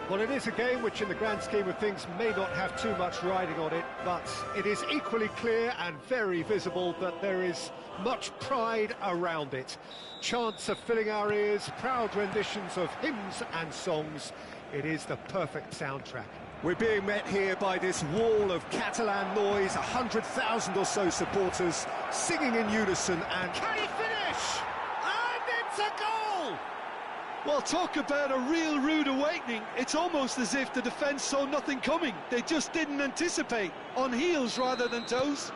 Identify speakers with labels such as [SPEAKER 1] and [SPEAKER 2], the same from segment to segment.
[SPEAKER 1] Well, it is a game which, in the grand scheme of things, may not have too much riding on it, but it is equally clear and very visible that there is much pride around it. Chants are filling our ears, proud renditions of hymns and songs. It is the perfect soundtrack. We're being met here by this wall of Catalan noise, 100,000 or so supporters singing in unison, and can he finish? And it's a goal!
[SPEAKER 2] Well, talk about a real rude awakening. It's almost as if the defence saw nothing coming. They just didn't anticipate, on heels rather than toes.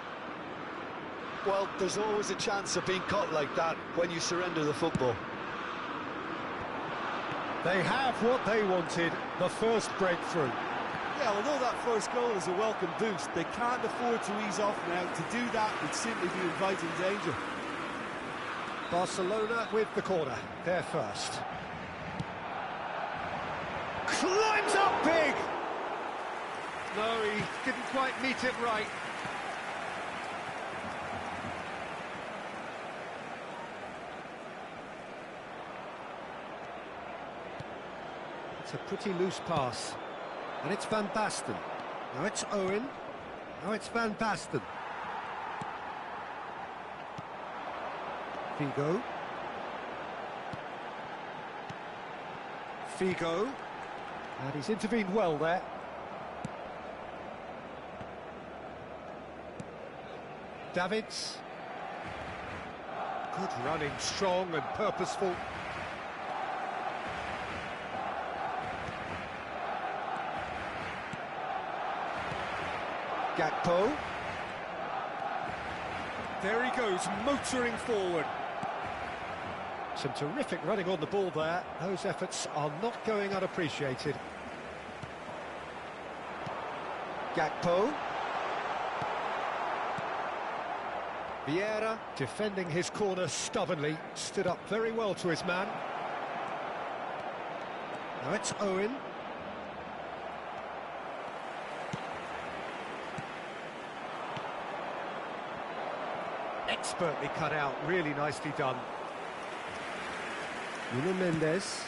[SPEAKER 2] Well, there's always a chance of being caught like that when you surrender the football.
[SPEAKER 1] They have what they wanted, the first breakthrough.
[SPEAKER 3] Yeah, although that first goal is a welcome boost, they can't afford to ease off now. To do that would simply be inviting danger.
[SPEAKER 1] Barcelona with the corner, they're first. Climbs up big! No, he didn't quite meet it right. It's a pretty loose pass. And it's Van Basten. Now it's Owen. Now it's Van Basten. Figo. Figo. And he's intervened well there. Davids. Good running, strong and purposeful. Gakpo. There he goes, motoring forward. Some terrific running on the ball there. Those efforts are not going unappreciated. Gakpo. Vieira, defending his corner stubbornly, stood up very well to his man. Now it's Owen. Expertly cut out, really nicely done. Nuno Mendes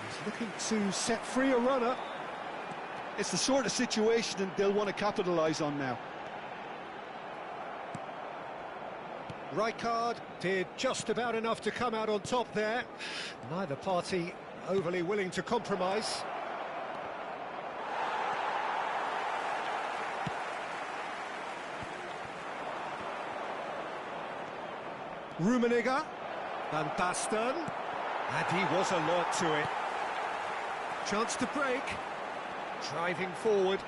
[SPEAKER 1] is looking to set free a runner.
[SPEAKER 2] It's the sort of situation they'll want to capitalise on now.
[SPEAKER 1] Rijkaard did just about enough to come out on top there. Neither party overly willing to compromise. Rummenigge, Van Basten, and he was alert to it. Chance to break, driving forward,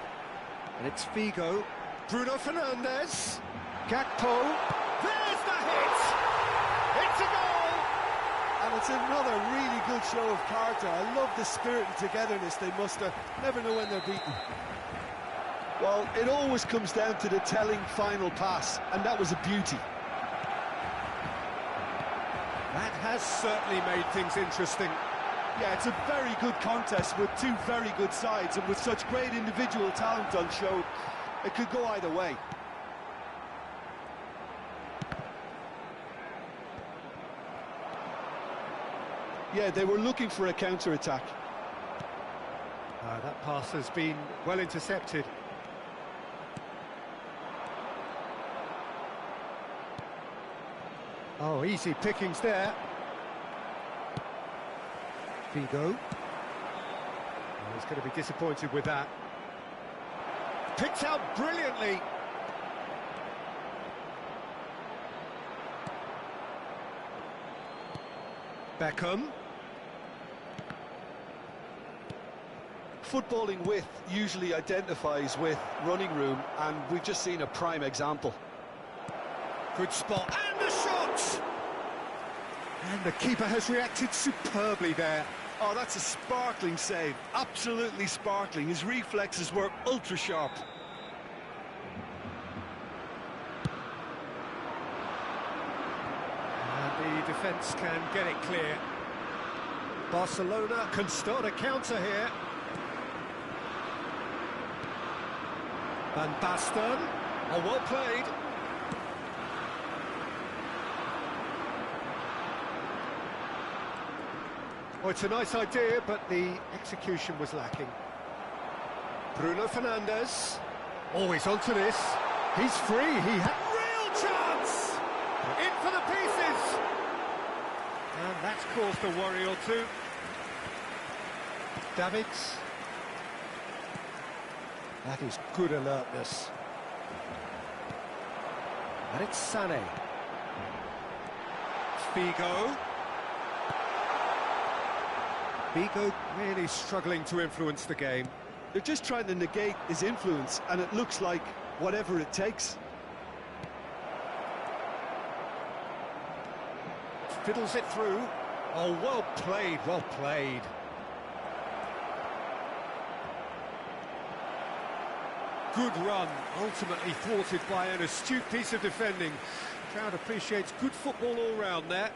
[SPEAKER 1] and it's Figo. Bruno Fernandes, Gakpo, there's the hit! It's a goal!
[SPEAKER 3] And it's another really good show of character. I love the spirit and togetherness they muster. Never know when they're beaten.
[SPEAKER 2] Well, it always comes down to the telling final pass, and that was a beauty.
[SPEAKER 1] That has certainly made things interesting.
[SPEAKER 3] Yeah, it's a very good contest with two very good sides, and with such great individual talent on show, it could go either way.
[SPEAKER 2] Yeah, they were looking for a counter-attack.
[SPEAKER 1] That pass has been well intercepted. Oh, easy pickings there. Figo. Oh, he's going to be disappointed with that. Picked out brilliantly. Beckham.
[SPEAKER 2] Footballing width usually identifies with running room, and we've just seen a prime example.
[SPEAKER 1] Good spot, and the shot! And the keeper has reacted superbly there.
[SPEAKER 2] Oh, that's a sparkling save, absolutely sparkling. His reflexes were ultra-sharp.
[SPEAKER 1] And the defence can get it clear. Barcelona can start a counter here. Van Basten, oh, well played. Oh, it's a nice idea, but the execution was lacking. Bruno Fernandes. Always onto this. He's free. He had real chance. In for the pieces. And that's caused a worry or two. Davids. That is good alertness. And it's Sané. Figo. Figo really struggling to influence the game.
[SPEAKER 2] They're just trying to negate his influence, and it looks like whatever it takes.
[SPEAKER 1] Fiddles it through. Oh, well played, well played. Good run, ultimately thwarted by an astute piece of defending. Crowd appreciates good football all round there.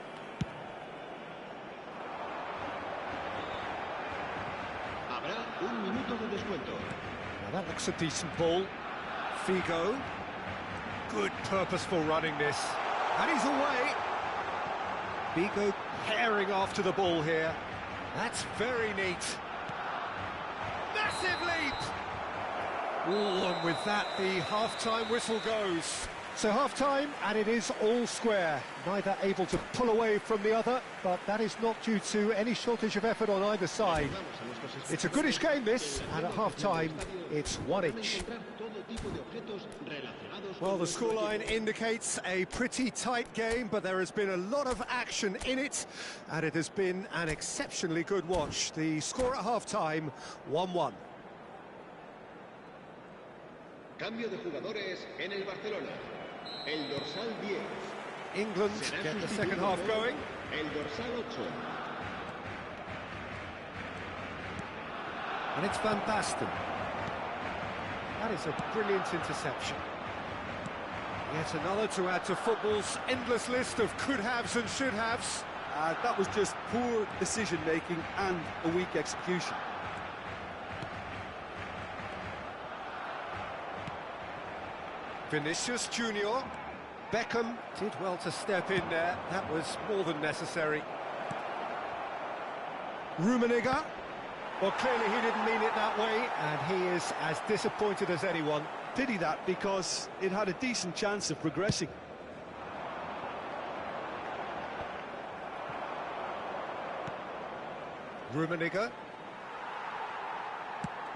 [SPEAKER 1] Now that looks a decent ball. Figo. Good purposeful running this. And he's away. Figo tearing after the ball here. That's very neat. Massive leap! Oh, and with that, the half-time whistle goes. So half-time, and it is all square. Neither able to pull away from the other, but that is not due to any shortage of effort on either side. It's a goodish game, this, and at half-time, it's one each. Well, the scoreline indicates a pretty tight game, but there has been a lot of action in it, and it has been an exceptionally good watch. The score at half-time, 1-1.
[SPEAKER 4] Cambio de jugadores en el Barcelona. El dorsal 10.
[SPEAKER 1] England get the second half going.
[SPEAKER 4] El dorsal 8.
[SPEAKER 1] And it's Van Basten. That is a brilliant interception. Yet another to add to football's endless list of could-haves and should-haves.
[SPEAKER 2] That was just poor decision-making and a weak execution.
[SPEAKER 1] Vinicius Junior. Beckham did well to step in there. That was more than necessary. Rummenigge. Well, clearly he didn't mean it that way, and he is as disappointed as anyone.
[SPEAKER 2] Pity that, because it had a decent chance of progressing.
[SPEAKER 1] Rummenigge.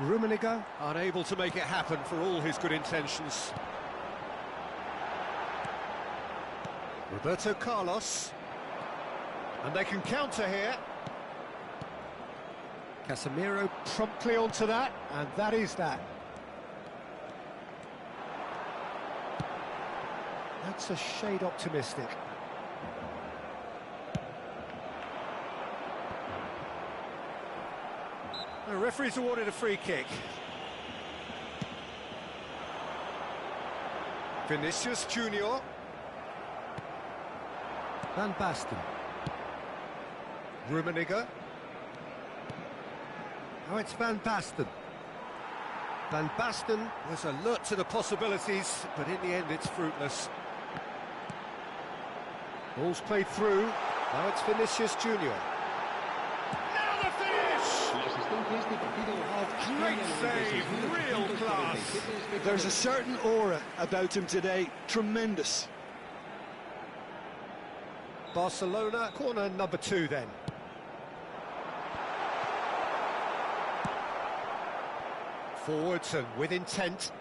[SPEAKER 1] Rummenigge unable to make it happen for all his good intentions. Roberto Carlos. And they can counter here. Casemiro promptly onto that, and that is that. That's a shade optimistic. The referee's awarded a free kick. Vinicius Junior. Van Basten. Rummenigge. Now it's Van Basten. Van Basten was alert to the possibilities, but in the end it's fruitless. Ball's played through. Now it's Vinicius Junior. Now the finish! Great save, real class.
[SPEAKER 2] There's a certain aura about him today. Tremendous.
[SPEAKER 1] Barcelona, corner number 2 then. Forwards and with intent.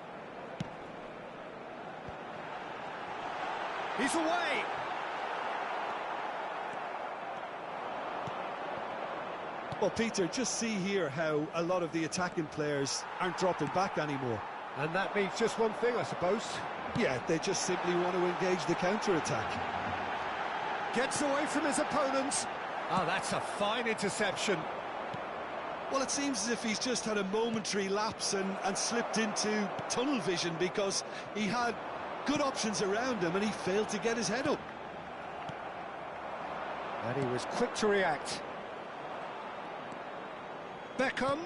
[SPEAKER 1] He's away!
[SPEAKER 2] Well, Peter, just see here how a lot of the attacking players aren't dropping back anymore.
[SPEAKER 1] And that means just one thing, I suppose.
[SPEAKER 2] Yeah, they just simply want to engage the counter-attack.
[SPEAKER 1] Gets away from his opponents. Oh, that's a fine interception.
[SPEAKER 2] Well, it seems as if he's just had a momentary lapse and slipped into tunnel vision, because he had good options around him and he failed to get his head up.
[SPEAKER 1] And he was quick to react. Beckham.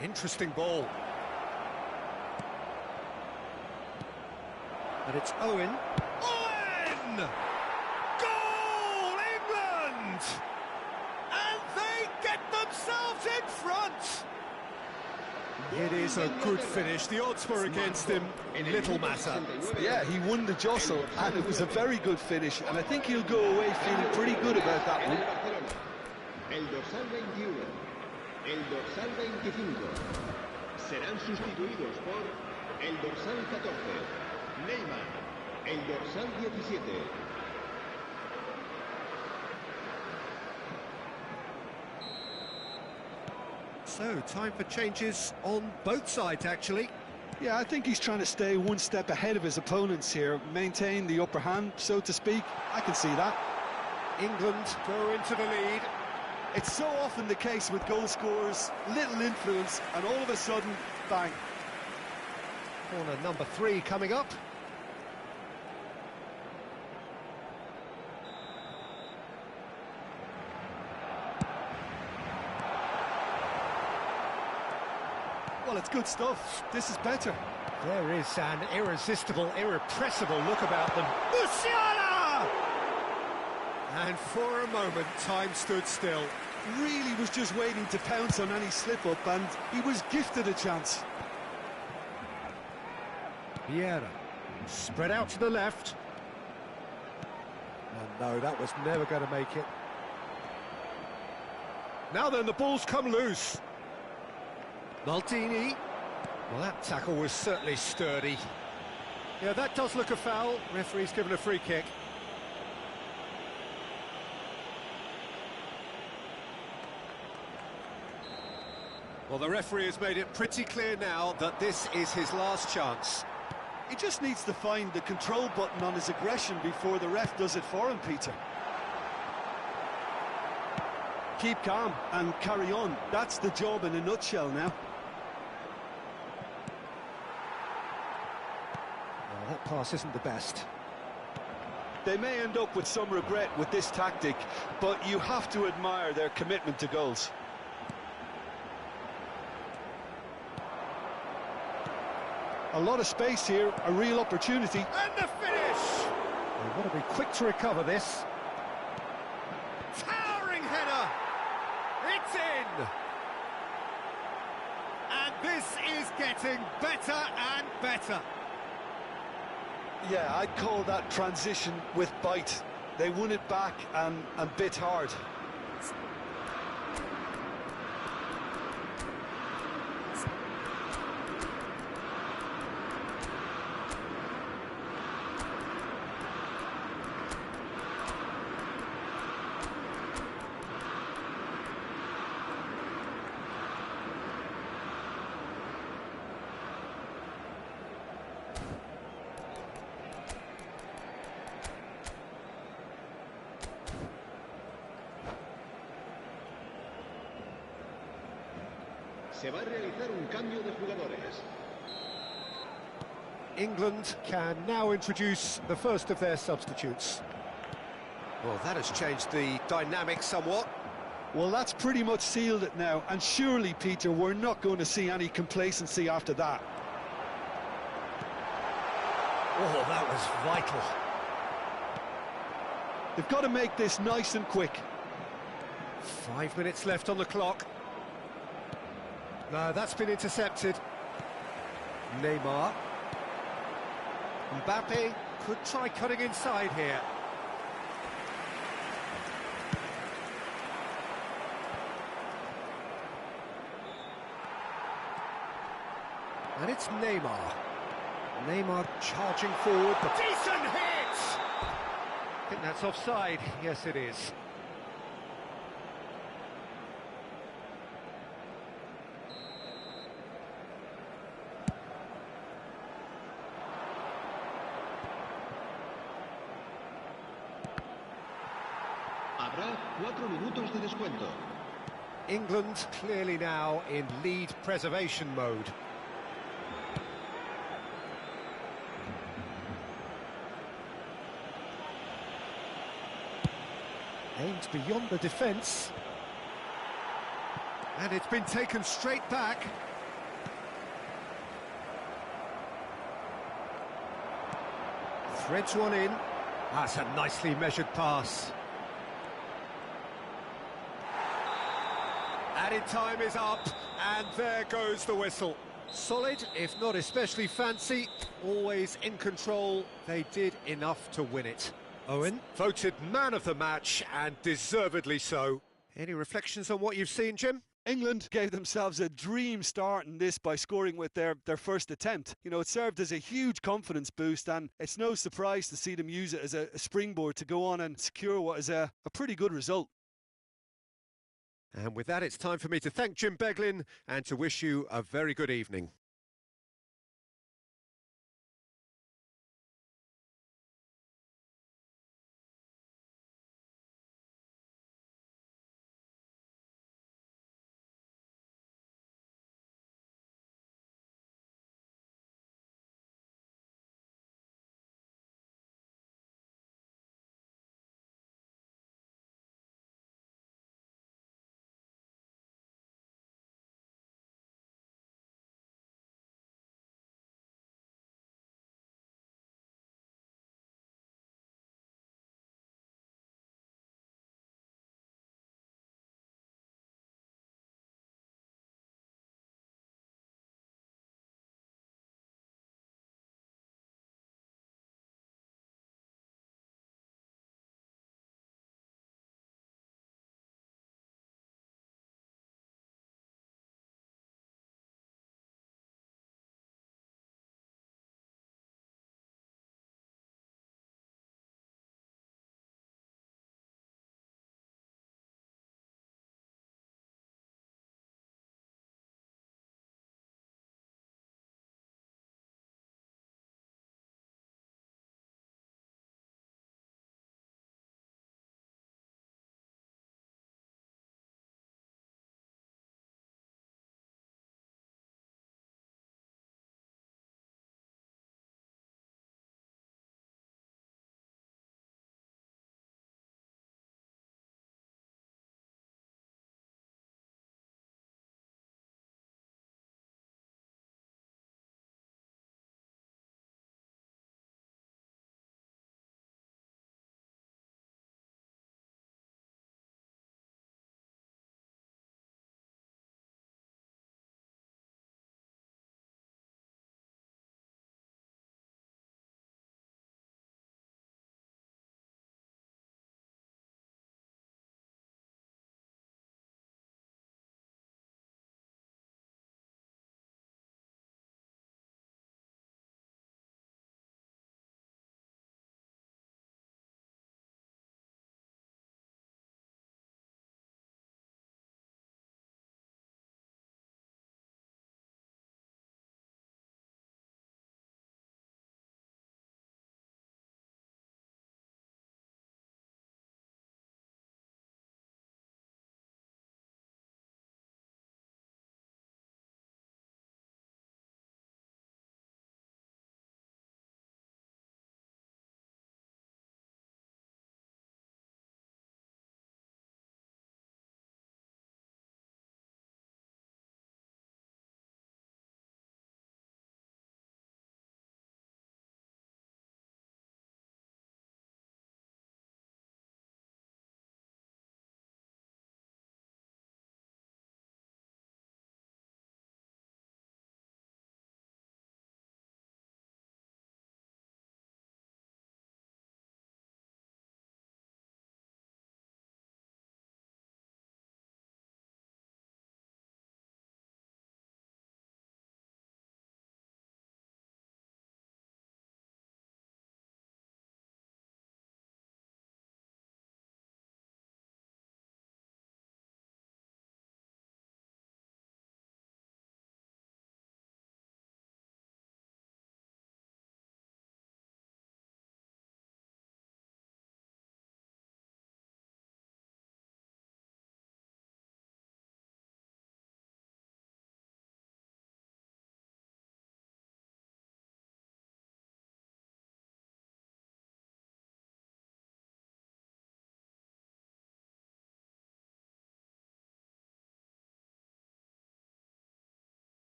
[SPEAKER 1] Interesting ball. And it's Owen. Owen! Goal, England! And they get themselves in front! It is a good finish. The odds were against him. Little matter.
[SPEAKER 2] Yeah, he won the jostle, and it was a very good finish, and I think he'll go away feeling pretty good about that one.
[SPEAKER 4] El dorsal 21, el dorsal 25 serán sustituidos por el dorsal 14, Neymar, el dorsal 17.
[SPEAKER 1] So, time for changes on both sides, actually.
[SPEAKER 2] Yeah, I think he's trying to stay one step ahead of his opponents here, maintain the upper hand, so to speak. I can see that.
[SPEAKER 1] England go into the lead.
[SPEAKER 3] It's so often the case with goal scorers, little influence, and all of a sudden, bang.
[SPEAKER 1] Corner number 3 coming up.
[SPEAKER 3] Well, it's good stuff. This is better.
[SPEAKER 1] There is an irresistible, irrepressible look about them. Musiala! And for a moment, time stood still.
[SPEAKER 3] Really was just waiting to pounce on any slip-up, and he was gifted a chance.
[SPEAKER 1] Vieira, spread out to the left. Oh no, that was never going to make it. Now then, the ball's come loose. Maldini. Well, that tackle was certainly sturdy. Yeah, that does look a foul. Referee's given a free kick. Well, the referee has made it pretty clear now that this is his last chance.
[SPEAKER 3] He just needs to find the control button on his aggression before the ref does it for him, Peter. Keep calm and carry on. That's the job in a nutshell now.
[SPEAKER 1] Oh, that pass isn't the best.
[SPEAKER 3] They may end up with some regret with this tactic, but you have to admire their commitment to goals. A lot of space here, a real opportunity.
[SPEAKER 1] And the finish! They've got to be quick to recover this. Towering header! It's in! And this is getting better and better.
[SPEAKER 3] Yeah, I'd call that transition with bite. They won it back and bit hard.
[SPEAKER 4] Se va a realizar un cambio de jugadores.
[SPEAKER 1] England can now introduce the first of their substitutes. Well, that has changed the dynamic somewhat.
[SPEAKER 2] Well, that's pretty much sealed it now, and surely, Peter, we're not going to see any complacency after that.
[SPEAKER 1] Oh, that was vital.
[SPEAKER 2] They've got to make this nice and quick.
[SPEAKER 1] 5 minutes left on the clock. No, that's been intercepted. Neymar. Mbappe could try cutting inside here. And it's Neymar. Neymar charging forward. Decent hit! I think that's offside. Yes, it is.
[SPEAKER 4] Habrá 4 minutos de descuento.
[SPEAKER 1] England clearly now in lead preservation mode. Aimed beyond the defence. And it's been taken straight back. Threads one in. That's a nicely measured pass. Added time is up, and there goes the whistle. Solid, if not especially fancy, always in control. They did enough to win it. Owen? Voted man of the match, and deservedly so. Any reflections on what you've seen, Jim?
[SPEAKER 2] England gave themselves a dream start in this by scoring with their first attempt. You know, it served as a huge confidence boost, and it's no surprise to see them use it as a springboard to go on and secure what is a pretty good result.
[SPEAKER 1] And with that, it's time for me to thank Jim Beglin and to wish you a very good evening.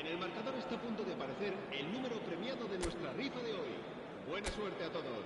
[SPEAKER 4] En el marcador está a punto de aparecer el número premiado de nuestra rifa de hoy. Buena suerte a todos.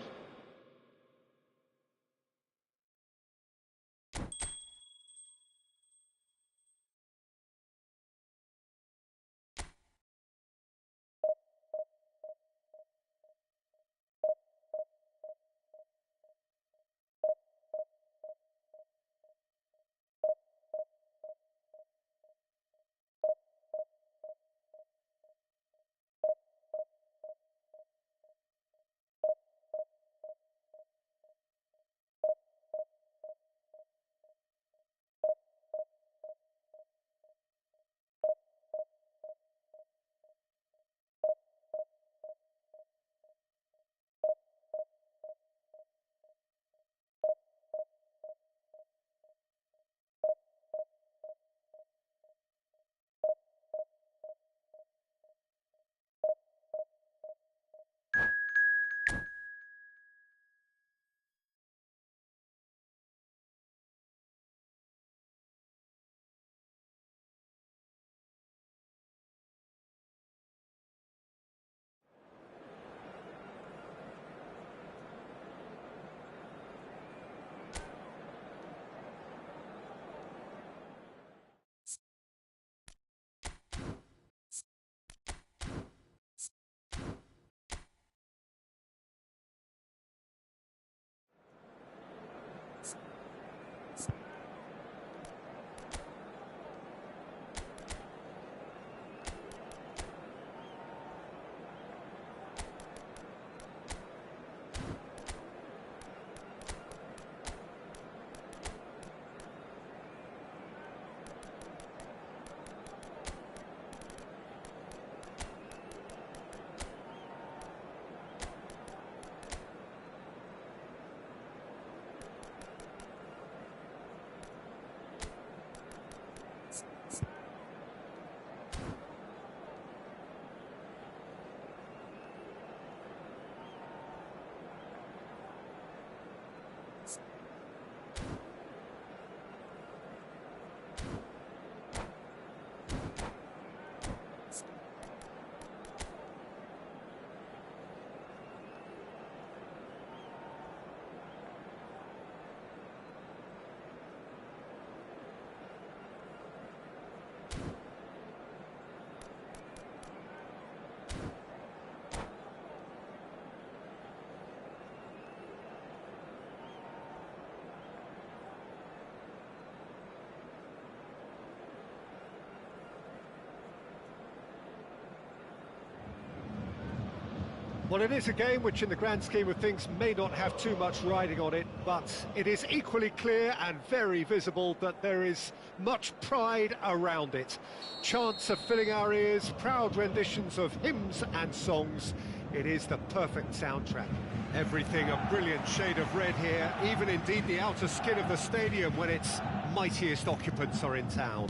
[SPEAKER 1] Well, it is a game which in the grand scheme of things may not have too much riding on it, but it is equally clear and very visible that there is much pride around it. Chants are filling our ears, proud renditions of hymns and songs. It is the perfect soundtrack. Everything a brilliant shade of red here, even indeed the outer skin of the stadium when its mightiest occupants are in town.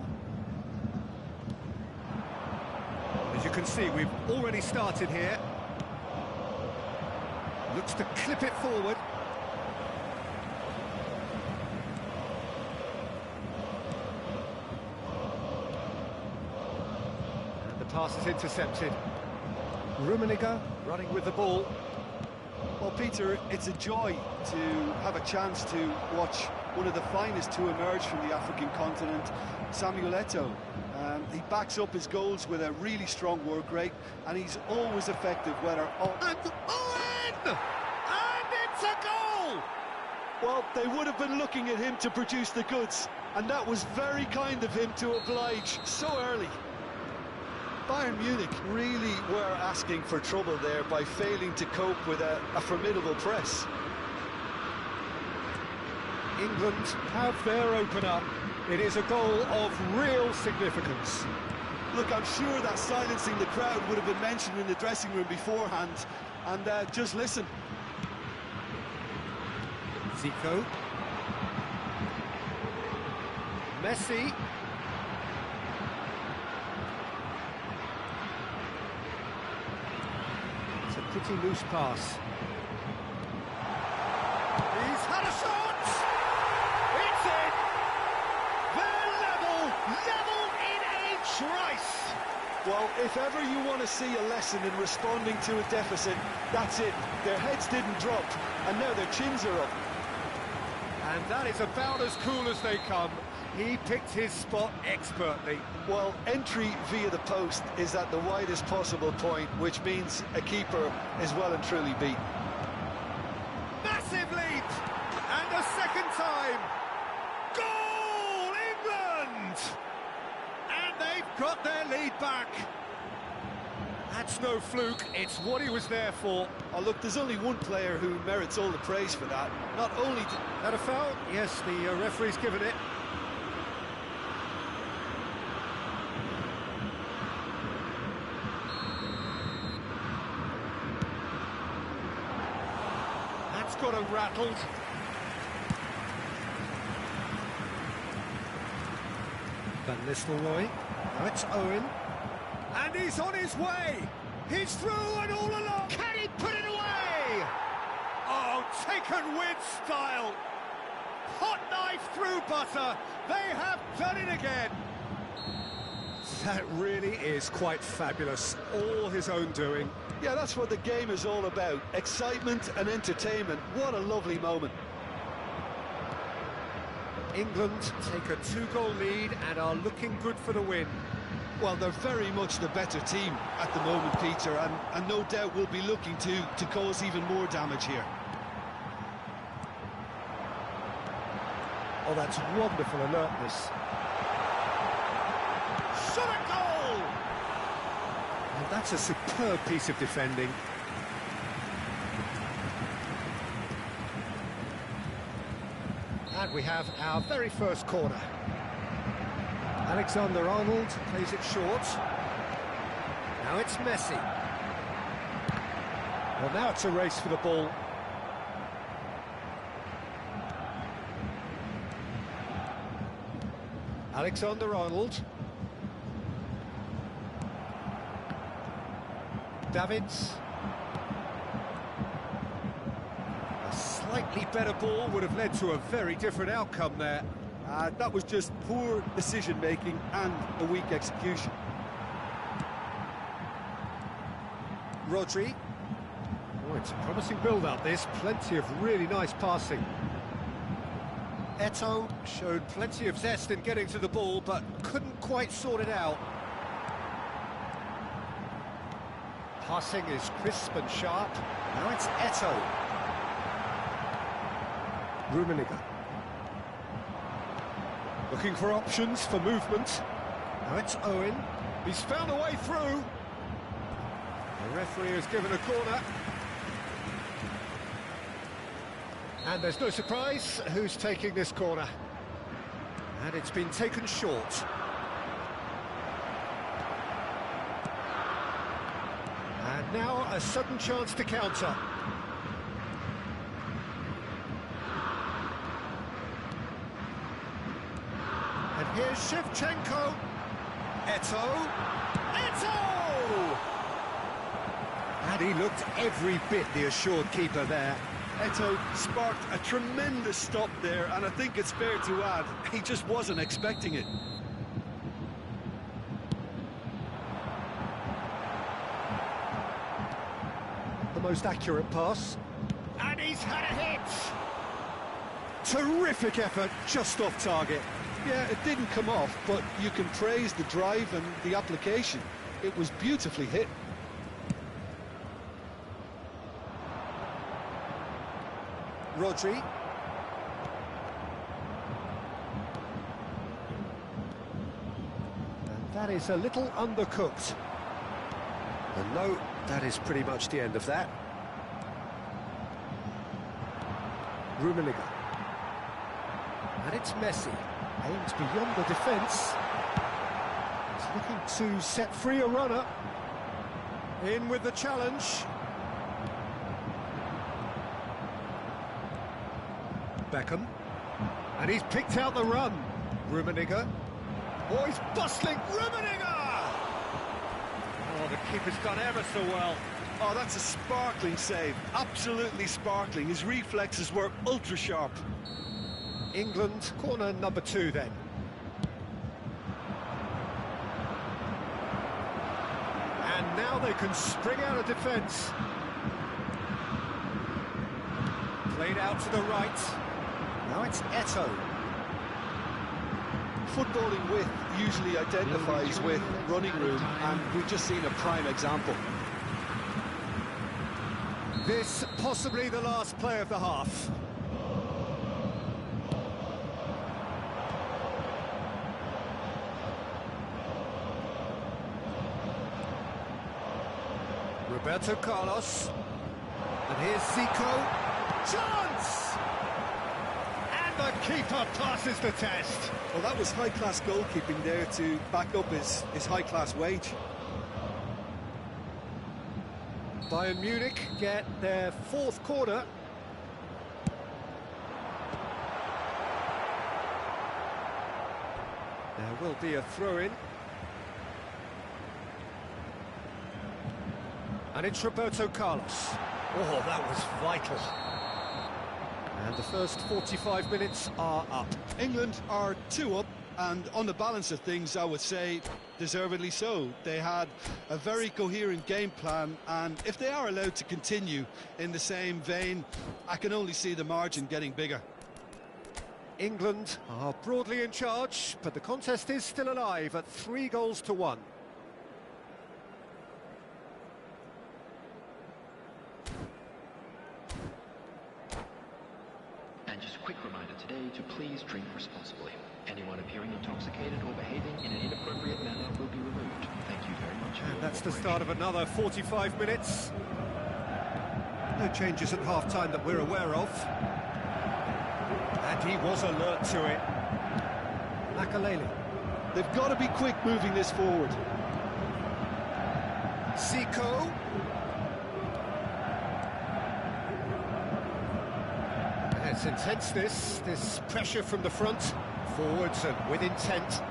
[SPEAKER 1] As you can see, we've already started here. Looks to clip it forward. And the pass is intercepted. Rummenigge running with the ball.
[SPEAKER 3] Well, Peter, it's a joy to have a chance to watch one of the finest to emerge from the African continent, Samuel Eto'o. He backs up his goals with a really strong work rate, and he's always effective, whether...
[SPEAKER 1] And it's a goal!
[SPEAKER 2] Well, they would have been looking at him to produce the goods, and that was very kind of him to oblige so early.
[SPEAKER 3] Bayern Munich really were asking for trouble there by failing to cope with a formidable press.
[SPEAKER 1] England have their opener. It is a goal of real significance.
[SPEAKER 3] Look, I'm sure that silencing the crowd would have been mentioned in the dressing room beforehand, and just listen.
[SPEAKER 1] Zico. Messi. It's a pretty loose pass. He's had a shot! It's in! They're level in a trice!
[SPEAKER 3] Well,
[SPEAKER 2] Well, if ever you want to see a lesson in responding to a deficit, that's it. Their heads didn't drop, and now their chins are up.
[SPEAKER 1] And that is about as cool as they come. He picked his spot expertly.
[SPEAKER 2] Well, entry via the post is at the widest possible point, which means a keeper is well and truly beaten.
[SPEAKER 1] Massive leap! And a second time! Goal, England! And they've got their lead back. That's no fluke, it's what he was there for.
[SPEAKER 3] Oh, look, there's only one player who merits all the praise for that. Not only did...
[SPEAKER 1] That a foul? Yes, the referee's given it. That's got him rattled. Van Nistelrooy. Now it's Owen. And he's on his way! He's through and all along! Can he put it away? Oh, taken with style! Hot knife through butter! They have done it again! That really is quite fabulous. All his own doing.
[SPEAKER 2] Yeah, that's what the game is all about. Excitement and entertainment. What a lovely moment.
[SPEAKER 1] England take a 2-goal lead and are looking good for the win.
[SPEAKER 3] Well, they're very much the better team at the moment, Peter, and no doubt will be looking to cause even more damage here.
[SPEAKER 1] Oh, that's wonderful alertness. Shot a goal! And that's a superb piece of defending. And we have our very first corner. Alexander-Arnold plays it short. Now it's Messi. Well, now it's a race for the ball. Alexander-Arnold. Davids. A slightly better ball would have led to a very different outcome there.
[SPEAKER 3] That was just poor decision-making and a weak execution.
[SPEAKER 1] Rodri. Oh, it's a promising build-up, this. Plenty of really nice passing. Eto'o showed plenty of zest in getting to the ball, but couldn't quite sort it out. Passing is crisp and sharp. Now it's Eto'o. Rummenigge. Looking for options for movement. Now it's Owen. He's found a way through. The referee has given a corner. And there's no surprise who's taking this corner. And it's been taken short. And now a sudden chance to counter. And here's Shevchenko. Eto'o. Eto'o! And he looked every bit the assured keeper there.
[SPEAKER 3] Eto'o sparked a tremendous stop there, and I think it's fair to add, he just wasn't expecting it.
[SPEAKER 1] The most accurate pass. And he's had a hit! Terrific effort, just off target.
[SPEAKER 2] Yeah, it didn't come off, but you can praise the drive and the application. It was beautifully hit.
[SPEAKER 1] Rodri. And that is a little undercooked. And no, that is pretty much the end of that. Rummenigge. And it's Messi. Aims beyond the defence. He's looking to set free a runner. In with the challenge. Beckham. And he's picked out the run. Rummenigge. Oh, he's bustling. Rummenigge! Oh, the keeper's done ever so well.
[SPEAKER 3] Oh, that's a sparkling save. Absolutely sparkling. His reflexes were ultra sharp.
[SPEAKER 1] England, corner number 2 then. Now they can spring out of defence. Played out to the right. Now it's Eto'o.
[SPEAKER 3] Footballing width usually identifies with running room, and we've just seen a prime example.
[SPEAKER 1] This possibly the last play of the half. Roberto Carlos. And here's Zico. Chance! And the keeper passes the test.
[SPEAKER 3] Well, that was high-class goalkeeping there to back up his high-class wage.
[SPEAKER 1] Bayern Munich get their fourth corner. There will be a throw-in. And it's Roberto Carlos. Oh, that was vital. And the first 45 minutes are up.
[SPEAKER 3] England are 2 up, and on the balance of things, I would say deservedly so. They had a very coherent game plan, and if they are allowed to continue in the same vein, I can only see the margin getting bigger.
[SPEAKER 1] England are broadly in charge, but the contest is still alive at 3-1.
[SPEAKER 5] And just a quick reminder today to please drink responsibly. Anyone appearing intoxicated or behaving in an inappropriate manner will be removed. Thank you very much.
[SPEAKER 1] And that's the start of another 45 minutes. No changes at half-time that we're aware of. And he was alert to it. Makaleli.
[SPEAKER 3] They've got to be quick moving this forward.
[SPEAKER 1] Zico. It's intense, this pressure from the front. Forwards and with intent.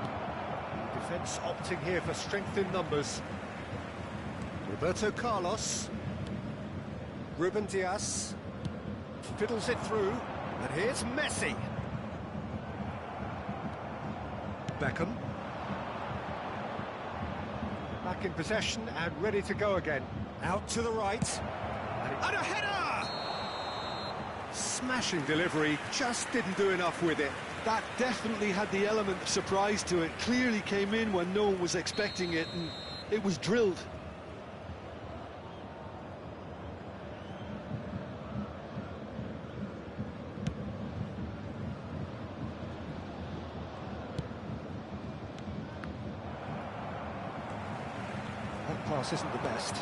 [SPEAKER 1] Defence opting here for strength in numbers. Roberto Carlos. Ruben Diaz. Fiddles it through. And here's Messi. Beckham. Back in possession and ready to go again. Out to the right. And a header! Smashing delivery, just didn't do enough with it.
[SPEAKER 3] That definitely had the element of surprise to it. Clearly came in when no one was expecting it, and it was drilled.
[SPEAKER 1] That pass isn't the best.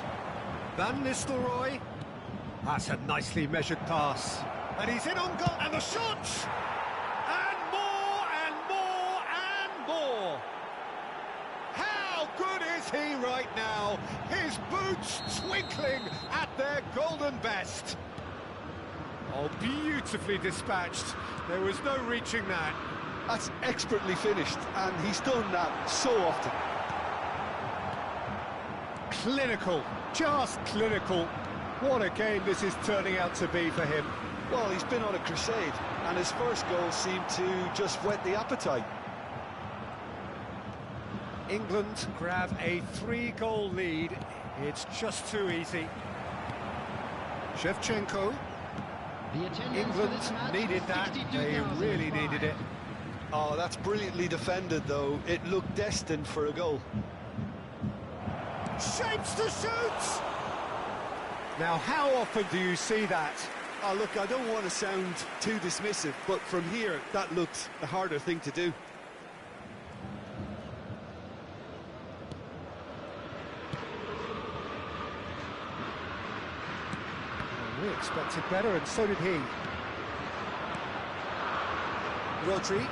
[SPEAKER 1] Van Nistelrooy. That's a nicely measured pass. And he's in on goal, and the shot! And more, and more, and more! How good is he right now? His boots twinkling at their golden best. Oh, beautifully dispatched. There was no reaching that.
[SPEAKER 3] That's expertly finished, and he's done that so often.
[SPEAKER 1] Clinical, just clinical. What a game this is turning out to be for him.
[SPEAKER 3] Well, he's been on a crusade, and his first goal seemed to just whet the appetite.
[SPEAKER 1] England grab a 3-goal lead. It's just too easy. Shevchenko. England needed that. They really needed it.
[SPEAKER 3] Oh, that's brilliantly defended, though. It looked destined for a goal.
[SPEAKER 1] Shapes to shoot! Now, how often do you see that?
[SPEAKER 3] Oh, look, I don't want to sound too dismissive, but from here, that looked the harder thing to do.
[SPEAKER 1] We expected better, and so did he. Rodri.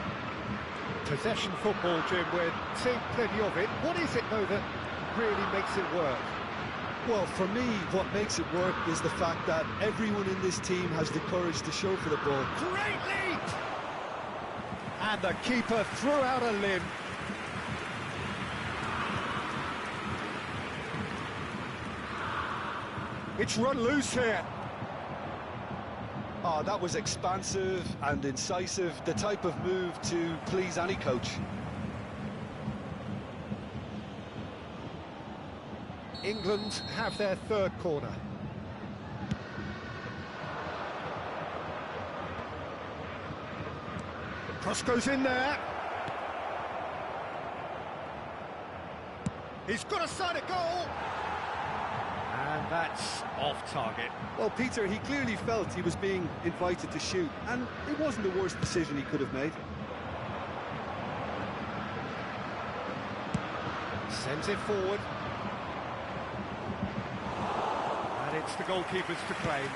[SPEAKER 1] Possession football, Jim, we're seeing plenty of it. What is it, though, that really makes it work?
[SPEAKER 3] Well, for me, what makes it work is the fact that everyone in this team has the courage to show for the ball.
[SPEAKER 1] Great leap! And the keeper threw out a limb. It's run loose here.
[SPEAKER 3] Oh, that was expansive and incisive, the type of move to please any coach.
[SPEAKER 1] England have their third corner. Cross goes in there. He's got a side of goal. And that's off target.
[SPEAKER 3] Well, Peter, he clearly felt he was being invited to shoot, and it wasn't the worst decision he could have made.
[SPEAKER 1] Sends it forward. And it's the goalkeepers to claim.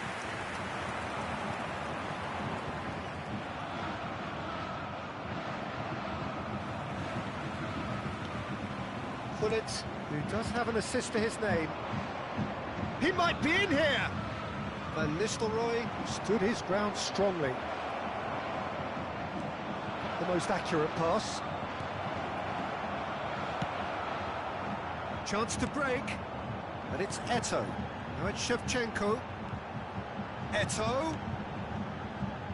[SPEAKER 1] Pullet, who does have an assist to his name. He might be in here! Van Nistelrooy stood his ground strongly. The most accurate pass. Chance to break, and it's Eto'o. Now it's Shevchenko. Eto'o.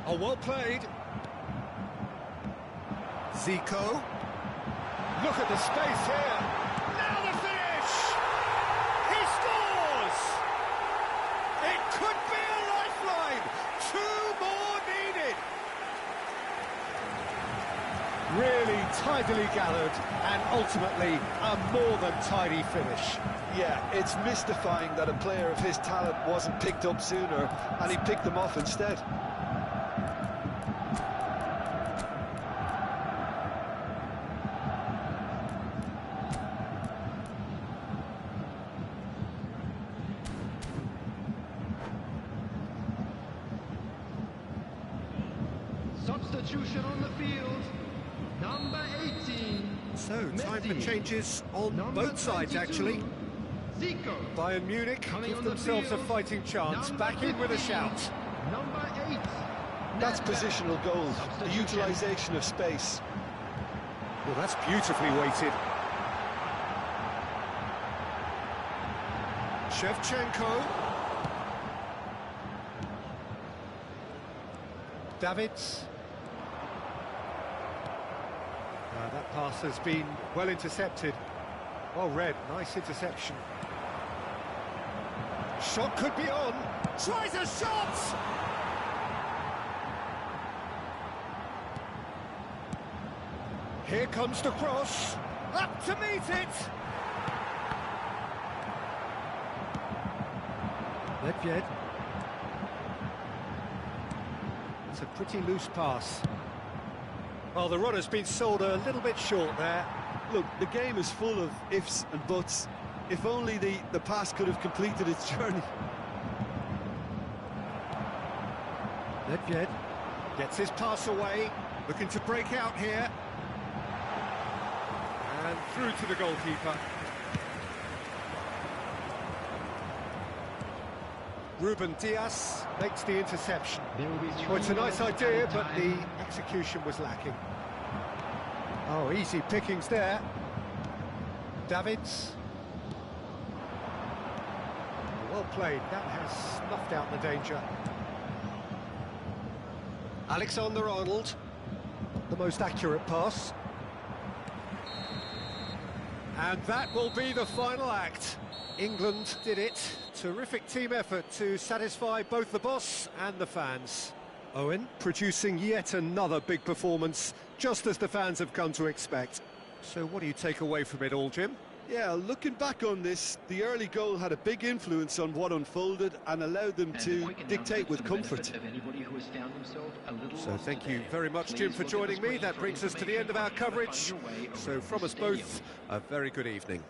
[SPEAKER 1] Oh, well played. Zico. Look at the space here. Now the finish! He scores! It could be a lifeline. 2 more needed. Really tidily gathered, and ultimately a more than tidy finish.
[SPEAKER 3] Yeah, it's mystifying that a player of his talent wasn't picked up sooner, and he picked them off instead.
[SPEAKER 4] Substitution on the field, number 18.
[SPEAKER 1] So, time for
[SPEAKER 4] Messi.
[SPEAKER 1] changes on
[SPEAKER 4] Number
[SPEAKER 1] both sides,
[SPEAKER 4] 22,
[SPEAKER 1] actually.
[SPEAKER 4] Zico.
[SPEAKER 1] Bayern Munich
[SPEAKER 4] Coming
[SPEAKER 1] give
[SPEAKER 4] on the
[SPEAKER 1] themselves a
[SPEAKER 4] field,
[SPEAKER 1] fighting chance.
[SPEAKER 4] number
[SPEAKER 1] Back in with a
[SPEAKER 4] 15,
[SPEAKER 1] shout.
[SPEAKER 4] Number 8.
[SPEAKER 3] That's
[SPEAKER 4] Nedved.
[SPEAKER 3] positional goal, the
[SPEAKER 4] Substitution.
[SPEAKER 3] utilisation of space.
[SPEAKER 1] Well, that's beautifully weighted. Shevchenko. Davids. That pass has been well intercepted. Well read, nice interception. Shot could be on. Tries a shot! Here comes the cross. Up to meet it! Nedved. It's a pretty loose pass. Well, the runner's been sold a little bit short there.
[SPEAKER 3] Look, the game is full of ifs and buts. If only the pass could have completed its journey.
[SPEAKER 1] Nedved gets his pass away, looking to break out here. And through to the goalkeeper. Ruben Dias makes the interception.
[SPEAKER 5] There will be
[SPEAKER 1] Well, it's a
[SPEAKER 5] 3
[SPEAKER 1] nice
[SPEAKER 5] minutes
[SPEAKER 1] idea,
[SPEAKER 5] added
[SPEAKER 1] but
[SPEAKER 5] time.
[SPEAKER 1] the execution was lacking. Oh, easy pickings there. Davids. Well played, that has snuffed out the danger. Alexander-Arnold, the most accurate pass. And that will be the final act. England did it. Terrific team effort to satisfy both the boss and the fans. Owen producing yet another big performance, just as the fans have come to expect. So what do you take away from it all, Jim?
[SPEAKER 3] Yeah, looking back on this, the early goal had a big influence on what unfolded and allowed them
[SPEAKER 5] And a
[SPEAKER 3] to
[SPEAKER 5] quick
[SPEAKER 3] dictate
[SPEAKER 5] announcement
[SPEAKER 3] with
[SPEAKER 5] for the
[SPEAKER 3] comfort.
[SPEAKER 5] benefit of anybody who has found himself a little
[SPEAKER 1] So
[SPEAKER 5] lost
[SPEAKER 1] thank you
[SPEAKER 5] today.
[SPEAKER 1] very much,
[SPEAKER 5] Please
[SPEAKER 1] Jim, for
[SPEAKER 5] look at the
[SPEAKER 1] joining me.
[SPEAKER 5] screen
[SPEAKER 1] That
[SPEAKER 5] for
[SPEAKER 1] brings us to the end of our
[SPEAKER 5] information on how to
[SPEAKER 1] coverage.
[SPEAKER 5] find your way
[SPEAKER 1] So
[SPEAKER 5] around
[SPEAKER 1] from
[SPEAKER 5] the
[SPEAKER 1] us
[SPEAKER 5] stadium.
[SPEAKER 1] both, a very good evening.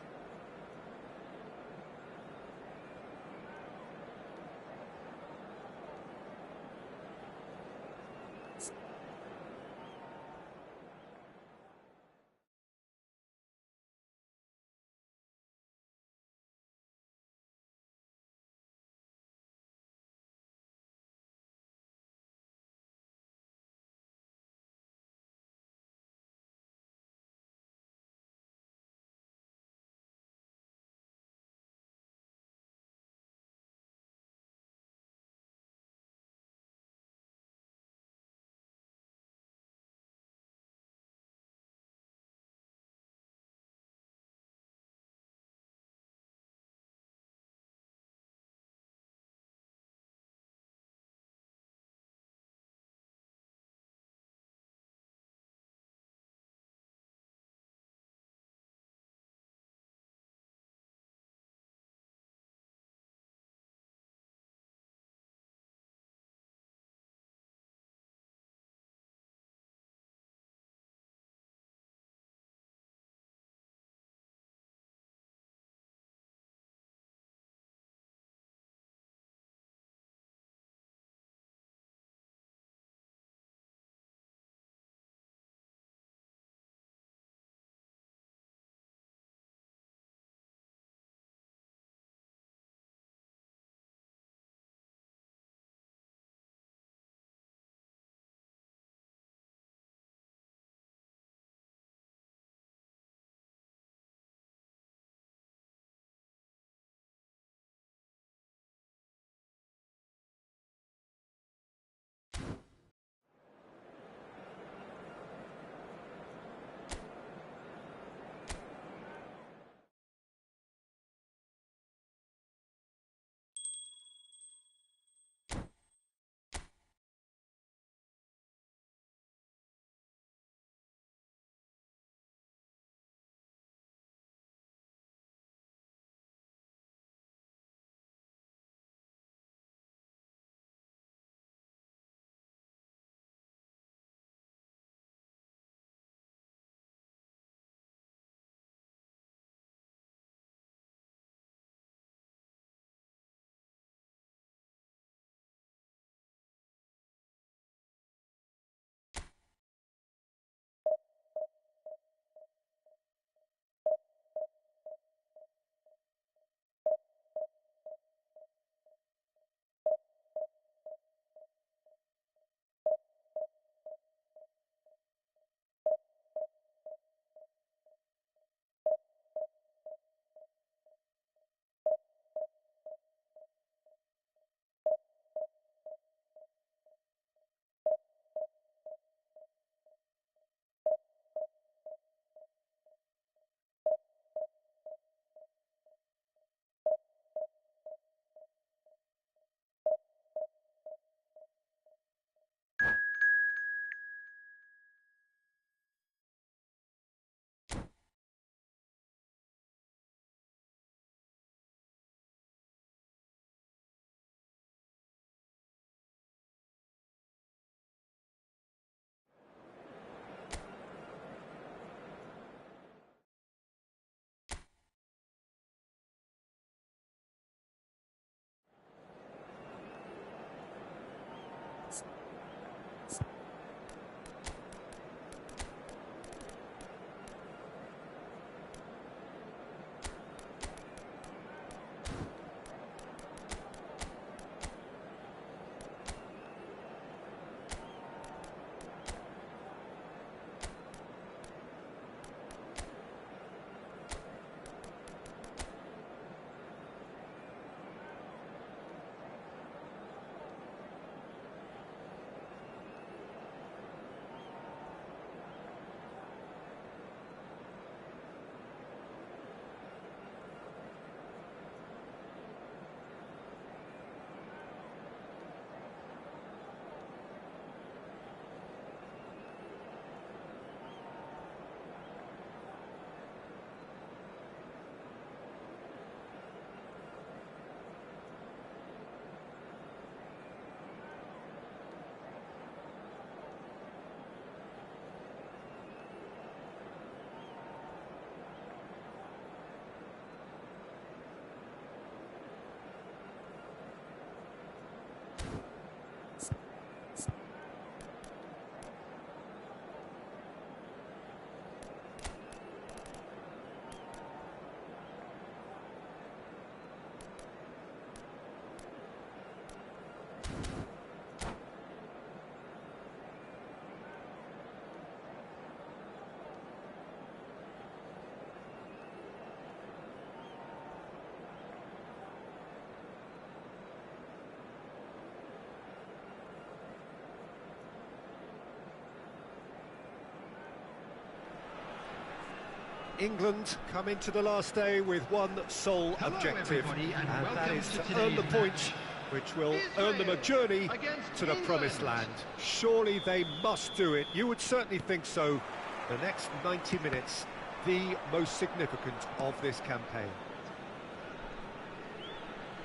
[SPEAKER 1] England come into the last day with one sole objective, and that is to earn the points which will earn them a journey to the promised land. Surely they must do it. You would certainly think so. The next 90 minutes, the most significant of this campaign.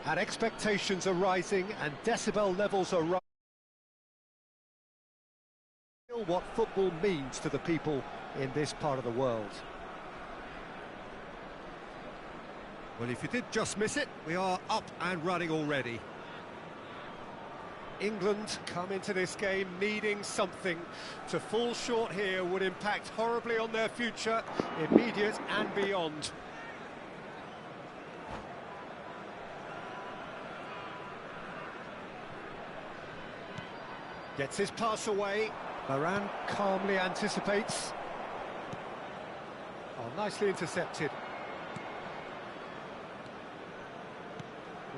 [SPEAKER 1] And expectations are rising and decibel levels are rising. What football means to the people in this part of the world. Well, if you did just miss it, we are up and running already. England come into this game needing something. To fall short here would impact horribly on their future, immediate and beyond. Gets his pass away. Varane calmly anticipates. Oh, nicely intercepted.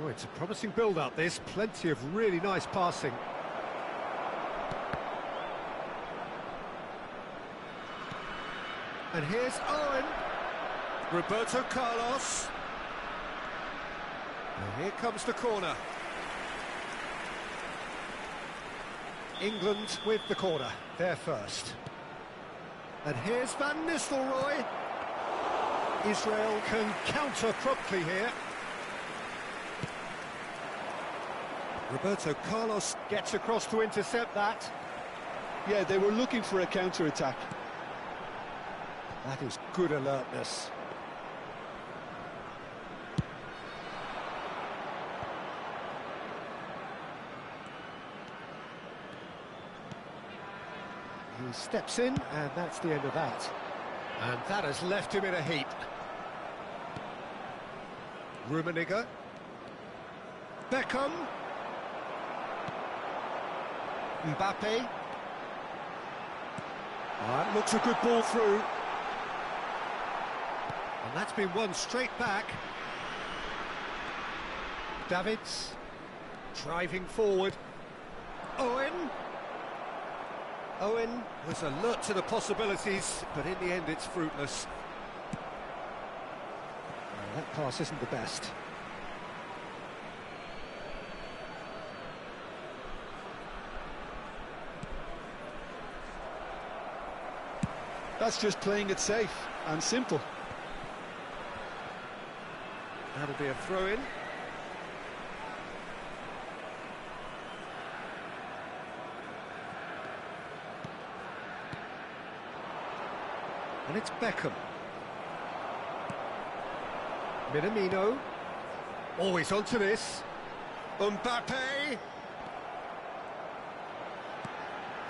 [SPEAKER 1] Oh, it's a promising build-up, this. Plenty of really nice passing. And here's Owen. Roberto Carlos. And here comes the corner. England with the corner, they're first. And here's Van Nistelrooy. Israel can counter promptly here. Roberto Carlos gets across to intercept that.
[SPEAKER 3] Yeah, they were looking for a counter-attack.
[SPEAKER 1] That is good alertness. He steps in, and that's the end of that. And that has left him in a heap. Rummenigge. Beckham. Mbappe. That looks a good ball through. And that's been won straight back. Davids. Driving forward. Owen. Owen was alert to the possibilities, but in the end it's fruitless. That pass isn't the best.
[SPEAKER 3] That's just playing it safe and simple.
[SPEAKER 1] That'll be a throw-in. And it's Beckham. Minamino. Always onto this. Mbappe.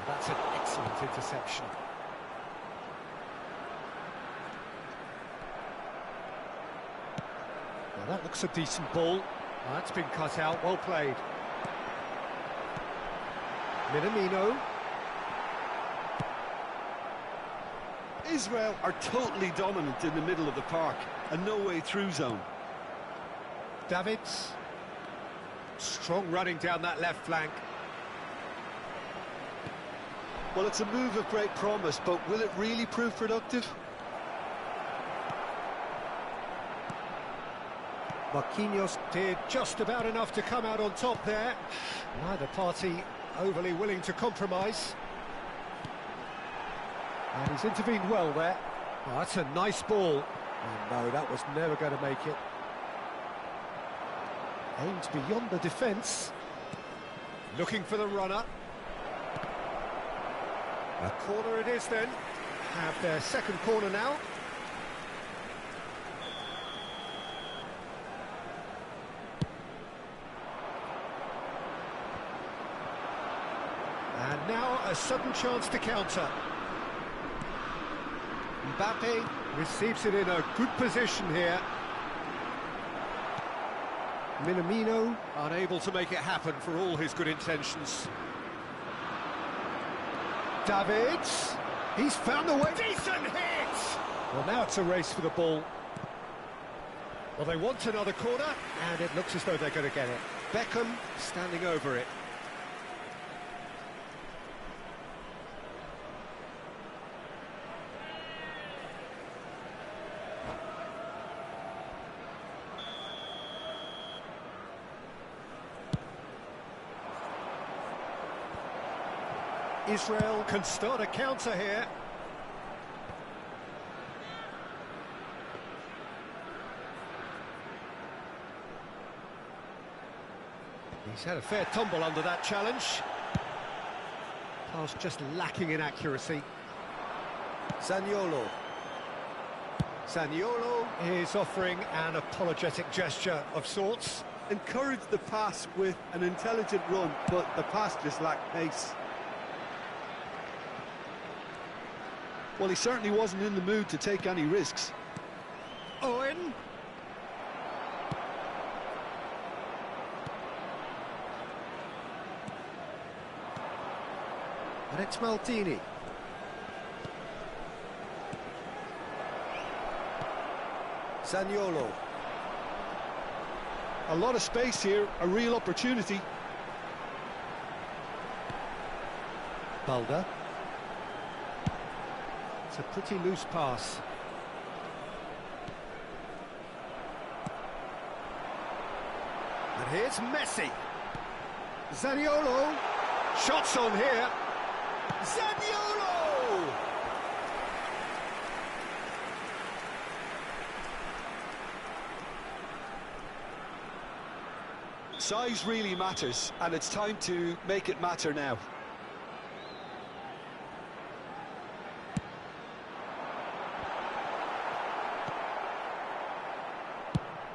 [SPEAKER 1] That's an excellent interception. Well, that looks a decent ball. Well, that's been cut out. Well played. Minamino.
[SPEAKER 3] Israel are totally dominant in the middle of the park, and no way through zone.
[SPEAKER 1] Davids. Strong running down that left flank.
[SPEAKER 3] Well, it's a move of great promise, but will it really prove productive?
[SPEAKER 1] Marquinhos did just about enough to come out on top there. Neither party overly willing to compromise. And he's intervened well there. Oh, that's a nice ball. Oh, no, that was never going to make it. Aimed beyond the defence. Looking for the runner. A corner it is then. Have their second corner now. And now a sudden chance to counter. Mbappe receives it in a good position here. Minamino unable to make it happen for all his good intentions. Davids, he's found the way. Decent hit! Well, now it's a race for the ball. Well, they want another corner, and it looks as though they're going to get it. Beckham standing over it. Israel can start a counter here. He's had a fair tumble under that challenge. Pass just lacking in accuracy. Zaniolo. Zaniolo is offering an apologetic gesture of sorts.
[SPEAKER 3] Encouraged the pass with an intelligent run, but the pass just lacked pace. Well, he certainly wasn't in the mood to take any risks.
[SPEAKER 1] Owen. And it's Maldini. Zaniolo.
[SPEAKER 3] A lot of space here, a real opportunity.
[SPEAKER 1] Balda. It's a pretty loose pass. And here's Messi. Zaniolo. Shots on here. Zaniolo!
[SPEAKER 3] Size really matters, and it's time to make it matter now.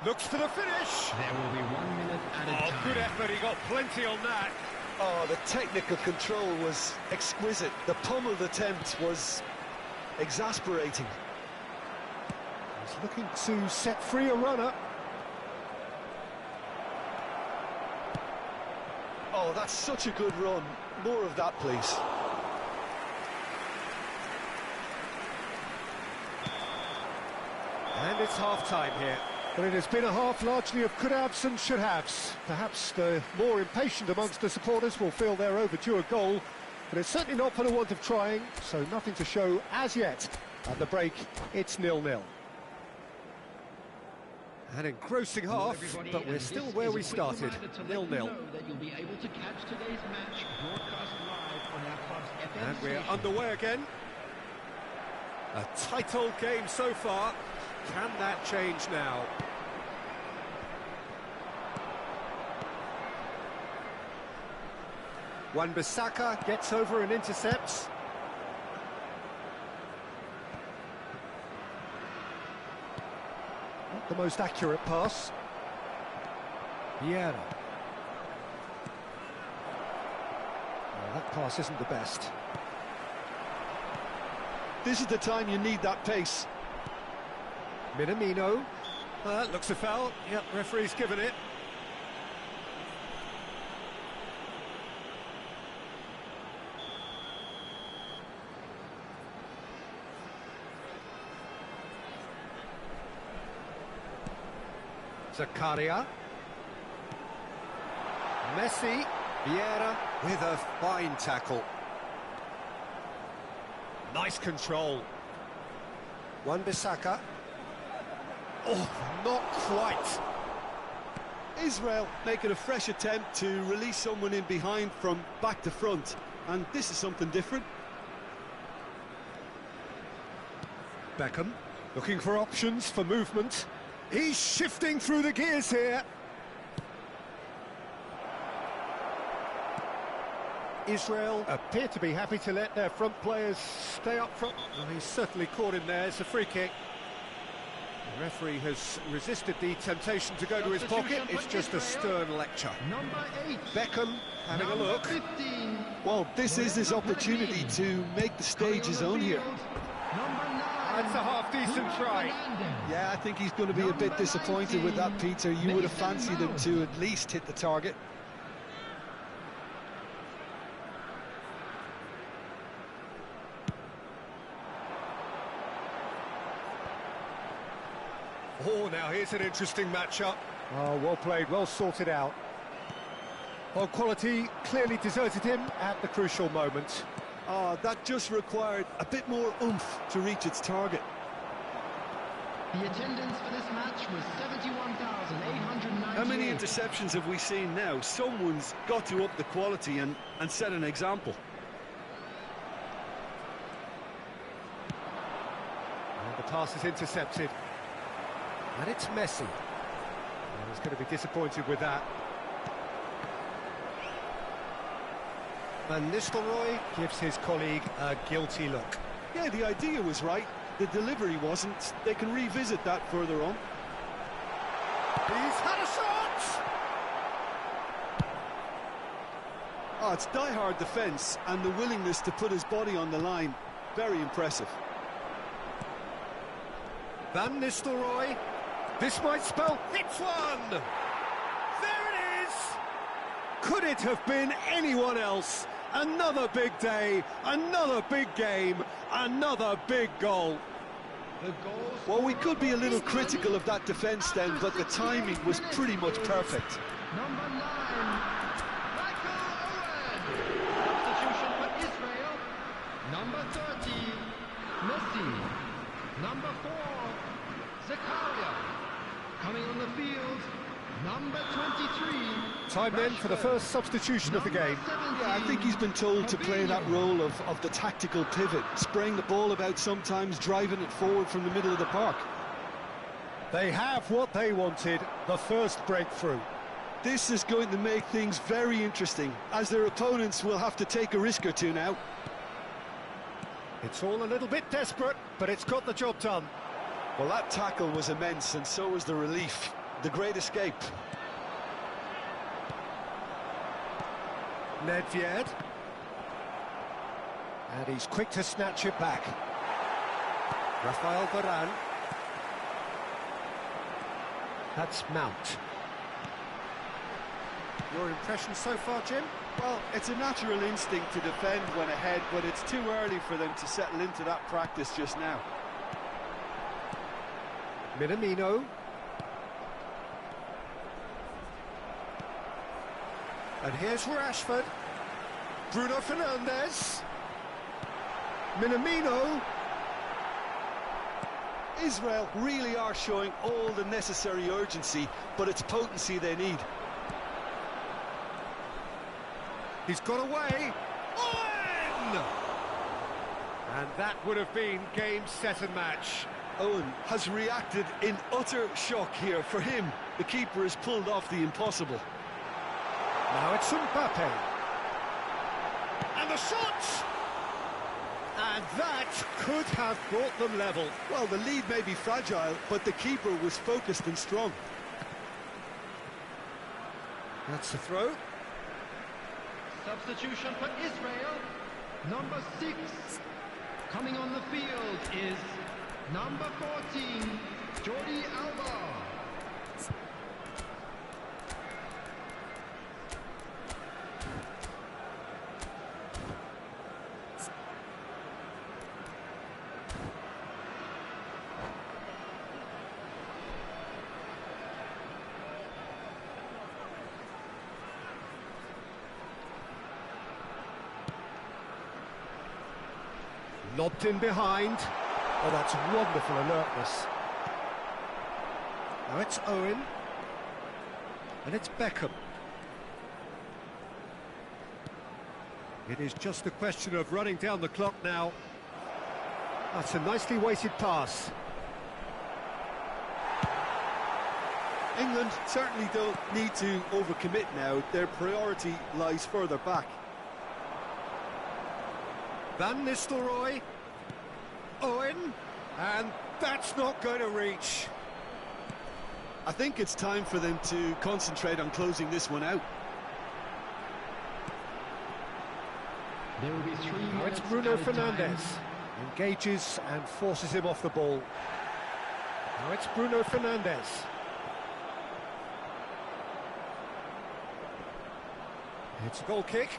[SPEAKER 1] Looks for the finish.
[SPEAKER 4] There will be 1 minute added time.
[SPEAKER 1] Good effort, he got plenty on that.
[SPEAKER 3] Oh, the technical control was exquisite. The pummeled attempt was exasperating.
[SPEAKER 1] He's looking to set free a runner.
[SPEAKER 3] Oh, that's such a good run. More of that, please.
[SPEAKER 1] And it's half-time here. But it has been a half largely of could-haves and should-haves. Perhaps the more impatient amongst the supporters will feel they're overdue a goal, but it's certainly not for the want of trying, so nothing to show as yet. At the break, it's 0-0. An engrossing half, but we're still where we started, 0-0. And we're underway again. A tight old game so far. Can that change now? Wan-Bissaka gets over and intercepts. Not the most accurate pass. Vieira. Well, that pass isn't the best.
[SPEAKER 3] This is the time you need that pace.
[SPEAKER 1] Minamino. Looks a foul. Yep, referee's given it. Zakaria. Messi. Vieira with a fine tackle. Nice control. Wan-Bissaka. Oh, not quite.
[SPEAKER 3] Israel making a fresh attempt to release someone in behind from back to front, and this is something different.
[SPEAKER 1] Beckham looking for options for movement. He's shifting through the gears here. Israel appear to be happy to let their front players stay up front. Well, he's certainly caught him there. It's a free kick. The referee has resisted the temptation to go to his pocket. It's just a stern lecture.
[SPEAKER 4] Number 8.
[SPEAKER 1] Beckham having a look.
[SPEAKER 4] 15.
[SPEAKER 3] Well, this is his opportunity to make the stage his own here.
[SPEAKER 4] Number 9.
[SPEAKER 1] That's a half-decent try.
[SPEAKER 3] Yeah, I think he's going to be a bit disappointed with that, Peter. You would have fancied him to at least hit the target.
[SPEAKER 1] Oh, now here's an interesting matchup. Oh, well played, well sorted out. Well, quality clearly deserted him at the crucial moment.
[SPEAKER 3] Oh, that just required a bit more oomph to reach its target.
[SPEAKER 4] The attendance for this match was 71,898.
[SPEAKER 3] How many interceptions have we seen now? Someone's got to up the quality and set an example.
[SPEAKER 1] And the pass is intercepted. And it's Messi. And he's going to be disappointed with that. Van Nistelrooy gives his colleague a guilty look.
[SPEAKER 3] Yeah, the idea was right. The delivery wasn't. They can revisit that further on.
[SPEAKER 1] He's had a shot!
[SPEAKER 3] Oh, it's die-hard defence and the willingness to put his body on the line. Very impressive.
[SPEAKER 1] Van Nistelrooy. This might spell it's one! There it is! Could it have been anyone else? Another big day, another big game, another big goal.
[SPEAKER 3] Well, we could be a little critical of that defence then, but the timing was pretty much perfect.
[SPEAKER 4] Number 9, Michael Owen. Substitution for Israel. Number 30, Messi. Number 4, Zakaria. Coming on the field, number 23.
[SPEAKER 1] Time then for the first substitution of the game.
[SPEAKER 3] Yeah, I think he's been told to play that role of the tactical pivot, spraying the ball about sometimes, driving it forward from the middle of the park.
[SPEAKER 1] They have what they wanted, the first breakthrough.
[SPEAKER 3] This is going to make things very interesting, as their opponents will have to take a risk or two now.
[SPEAKER 1] It's all a little bit desperate, but it's got the job done.
[SPEAKER 3] Well, that tackle was immense, and so was the relief. The great escape.
[SPEAKER 1] Nedved. And he's quick to snatch it back. Rafael Varane. That's Mount. Your impression so far, Jim?
[SPEAKER 3] Well, it's a natural instinct to defend when ahead, but it's too early for them to settle into that practice just now.
[SPEAKER 1] Minamino. And here's Rashford. Bruno Fernandes. Minamino.
[SPEAKER 3] Israel really are showing all the necessary urgency, but it's potency they need.
[SPEAKER 1] He's got away. Owen! And that would have been game, set and match.
[SPEAKER 3] Owen has reacted in utter shock here. For him, the keeper has pulled off the impossible.
[SPEAKER 1] Now it's Mbappe. And the shot! And that could have brought them level.
[SPEAKER 3] Well, the lead may be fragile, but the keeper was focused and strong.
[SPEAKER 1] That's the throw.
[SPEAKER 4] Substitution for Israel. Number 6. Coming on the field is number 14, Jordi Alba.
[SPEAKER 1] Lobbed in behind. Oh, that's wonderful alertness. Now it's Owen. And it's Beckham. It is just a question of running down the clock now. That's a nicely weighted pass.
[SPEAKER 3] England certainly don't need to overcommit now. Their priority lies further back.
[SPEAKER 1] Van Nistelrooy. Owen. And that's not going to reach.
[SPEAKER 3] I think it's time for them to concentrate on closing this one out.
[SPEAKER 4] There will be 3 minutes.
[SPEAKER 1] Now it's Bruno Fernandes. Engages and forces him off the ball. Now it's Bruno Fernandes. It's a goal kick.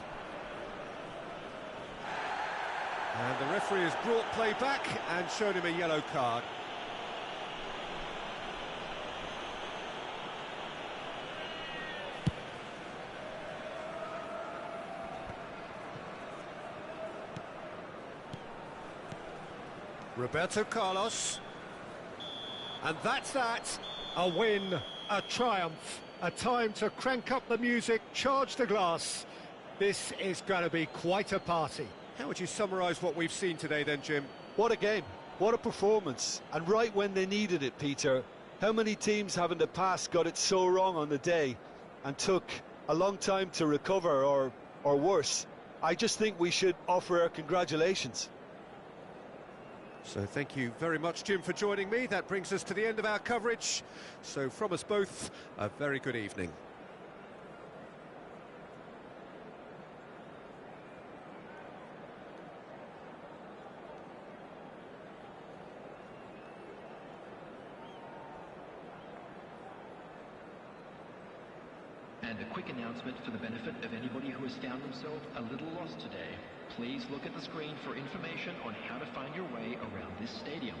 [SPEAKER 1] And the referee has brought play back and shown him a yellow card. Roberto Carlos. And that's that. A win, a triumph, a time to crank up the music, charge the glass. This is going to be quite a party. How would you summarise what we've seen today then, Jim?
[SPEAKER 3] What a game.
[SPEAKER 2] What a performance, and right when they needed it, Peter. How many teams have in the past got it so wrong on the day and took a long time to recover, or worse? I just think we should offer our congratulations.
[SPEAKER 1] So thank you very much, Jim, for joining me. That brings us to the end of our coverage. So from us both, a very good evening.
[SPEAKER 5] And a quick announcement for the benefit of anybody who has found themselves a little lost today. Please look at the screen for information on how to find your way around this stadium.